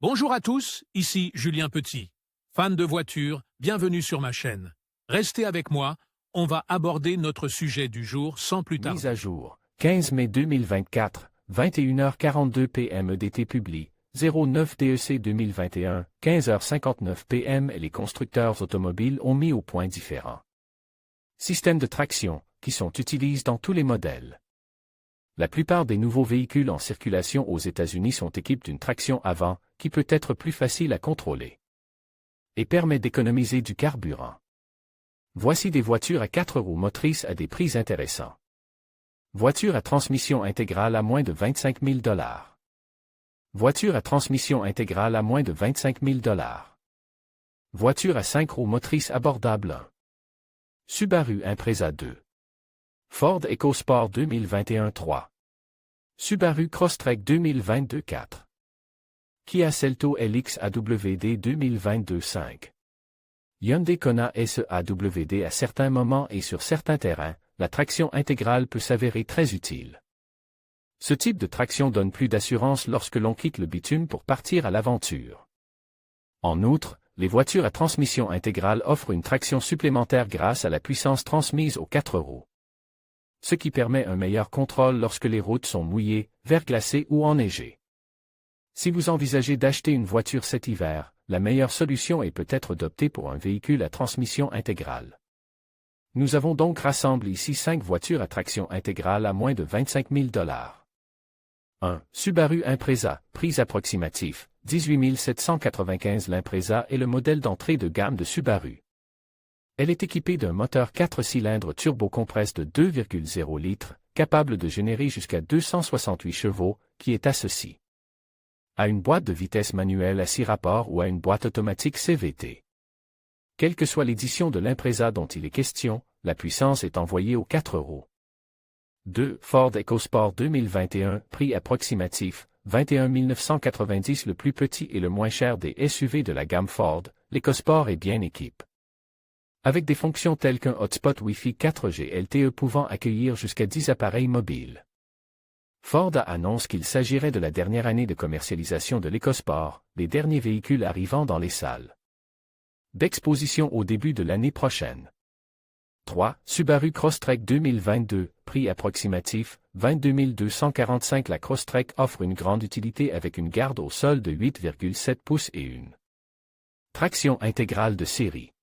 Bonjour à tous, ici Julien Petit. Fan de voitures, bienvenue sur ma chaîne. Restez avec moi, on va aborder notre sujet du jour sans plus tarder. Mise à jour, 15 mai 2024, 21h42 PM EDT publie, 09 DEC 2021, 15h59 PM et les constructeurs automobiles ont mis au point différents systèmes de traction, qui sont utilisés dans tous les modèles. La plupart des nouveaux véhicules en circulation aux États-Unis sont équipés d'une traction avant, qui peut être plus facile à contrôler et permet d'économiser du carburant. Voici des voitures à 4 roues motrices à des prix intéressants. Voiture à transmission intégrale à moins de 25 000 $. Voiture à transmission intégrale à moins de 25 000 $. Voiture à 5 roues motrices abordable 1. Subaru Impreza 2. Ford EcoSport 2021 3. Subaru Crosstrek 2022 4. Kia Seltos LX AWD 2022 5. Hyundai Kona SE-AWD à certains moments et sur certains terrains, la traction intégrale peut s'avérer très utile. Ce type de traction donne plus d'assurance lorsque l'on quitte le bitume pour partir à l'aventure. En outre, les voitures à transmission intégrale offrent une traction supplémentaire grâce à la puissance transmise aux 4 roues, ce qui permet un meilleur contrôle lorsque les routes sont mouillées, verglacées ou enneigées. Si vous envisagez d'acheter une voiture cet hiver, la meilleure solution est peut-être d'opter pour un véhicule à transmission intégrale. Nous avons donc rassemblé ici 5 voitures à traction intégrale à moins de 25 000 $. 1. Subaru Impreza, prix approximatif, 18 795. L'Impreza est le modèle d'entrée de gamme de Subaru. Elle est équipée d'un moteur 4 cylindres turbo-compresse de 2,0 litres, capable de générer jusqu'à 268 chevaux, qui est associé à une boîte de vitesse manuelle à 6 rapports ou à une boîte automatique CVT. Quelle que soit l'édition de l'Impreza dont il est question, la puissance est envoyée aux 4 roues. 2. Ford EcoSport 2021, prix approximatif, 21 990. Le plus petit et le moins cher des SUV de la gamme Ford, l'EcoSport est bien équipé avec des fonctions telles qu'un hotspot Wi-Fi 4G LTE pouvant accueillir jusqu'à 10 appareils mobiles. Ford annonce qu'il s'agirait de la dernière année de commercialisation de l'EcoSport, les derniers véhicules arrivant dans les salles d'exposition au début de l'année prochaine. 3. Subaru Crosstrek 2022, prix approximatif, 22 245. La Crosstrek offre une grande utilité avec une garde au sol de 8,7 pouces et une traction intégrale de série.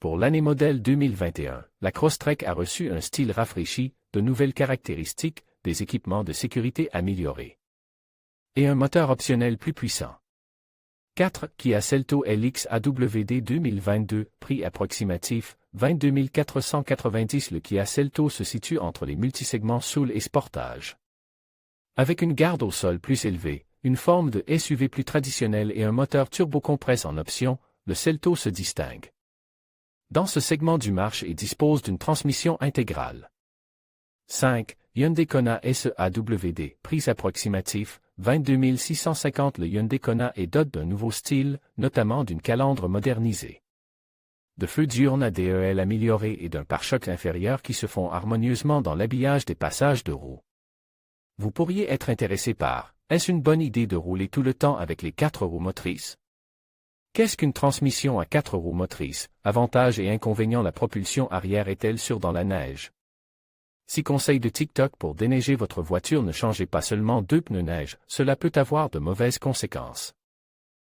Pour l'année modèle 2021, la Crosstrek a reçu un style rafraîchi, de nouvelles caractéristiques, des équipements de sécurité améliorés et un moteur optionnel plus puissant. 4. Kia Seltos LX AWD 2022, prix approximatif, 22 490. Le Kia Seltos se situe entre les multisegments SUV et Sportage. Avec une garde au sol plus élevée, une forme de SUV plus traditionnelle et un moteur turbo-compresse en option, le Seltos se distingue dans ce segment du marché et dispose d'une transmission intégrale. 5. Hyundai Kona SE-AWD, prix approximatif, 22 650. Le Hyundai Kona est doté d'un nouveau style, notamment d'une calandre modernisée, de feux diurnes à DEL améliorés et d'un pare-choc inférieur qui se font harmonieusement dans l'habillage des passages de roues. Vous pourriez être intéressé par, est-ce une bonne idée de rouler tout le temps avec les 4 roues motrices? Qu'est-ce qu'une transmission à 4 roues motrices? Avantages et inconvénients. La propulsion arrière est-elle sûre dans la neige? Si conseil de TikTok pour déneiger votre voiture, ne changez pas seulement 2 pneus neige, cela peut avoir de mauvaises conséquences.